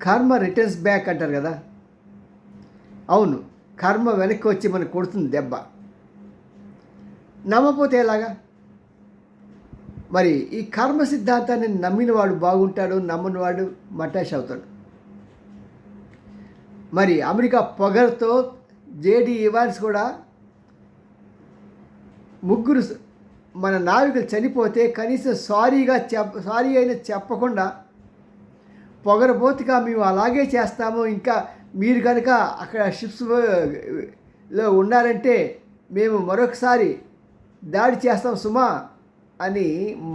కర్మ returns back అంటారు కదా. అవును, కర్మ వెనక్కి వచ్చి మనకు కొడుతుంది దెబ్బ. నమ్మపోతే ఎలాగా? మరి ఈ కర్మ సిద్ధాంతాన్ని నమ్మినవాడు బాగుంటాడు, నమ్మనివాడు మటాష్ అవుతాడు. మరి అమెరికా పొగరుతో జేడి ఇవాన్స్ కూడా ముగ్గురు మన నావికులు చనిపోతే కనీసం సారీ అయినా చెప్పకుండా పొగరబోతుగా మేము అలాగే చేస్తాము, ఇంకా మీరు కనుక అక్కడ షిప్స్లో ఉన్నారంటే మేము మరొకసారి దాడి చేస్తాం సుమా అని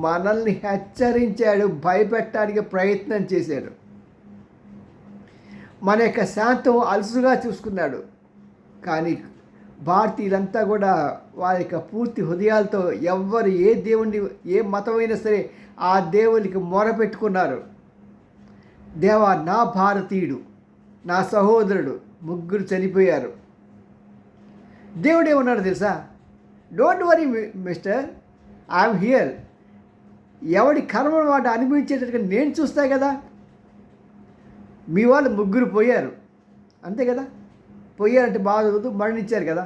మనల్ని హెచ్చరించాడు, భయపెట్టడానికి ప్రయత్నం చేశాడు. మన యొక్క శాంతం అలుసుగా చూసుకున్నాడు. కానీ భారతీయులంతా కూడా వారి యొక్క పూర్తి హృదయాలతో ఎవ్వరు ఏ దేవుణ్ణి, ఏ మతమైనా సరే ఆ దేవునికి మొరపెట్టుకున్నారు. దేవా, నా భారతీయుడు, నా సహోదరుడు, ముగ్గురు చనిపోయారు. దేవుడు ఏమన్నాడు తెలుసా? Don't worry mister, I'm here. ఎవడి కర్మను వాడు అనుభవించేటట్టుగా నేను చూస్తా కదా. మీ వాళ్ళు ముగ్గురు పోయారు, అంతే కదా. పోయారంటే బాధ మరణించారు కదా.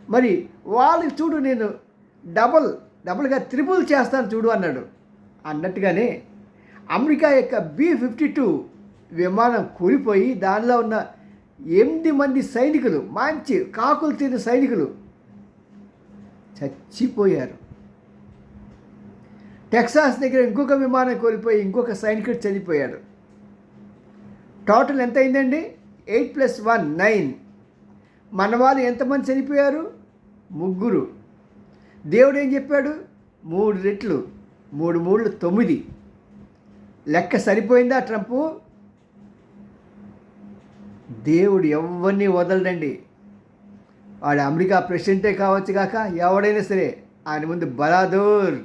మరి వాళ్ళకి చూడు, నేను డబుల్గా త్రిపుల్ చేస్తాను చూడు అన్నాడు. అన్నట్టుగానే అమెరికా యొక్క B-52 విమానం కూలిపోయి దానిలో ఉన్న 8 మంది సైనికులు, మంచి కాకులు తిన్న సైనికులు చచ్చిపోయారు. టెక్సాస్ దగ్గర ఇంకొక విమానం కోల్పోయి ఇంకొక సైనికుడు చనిపోయాడు. టోటల్ ఎంత అయిందండి? 8 + 1 9. మన వాళ్ళు ఎంతమంది చనిపోయారు? ముగ్గురు. దేవుడు ఏం చెప్పాడు? 3 రెట్లు, 3 3 9. లెక్క సరిపోయిందా ట్రంపు? దేవుడు ఎవరిని వదలడండి. వాడు అమెరికా ప్రెసిడెంటే కావచ్చు కాక ఎవడైనా సరే ఆయన ముందు బలాదూర్.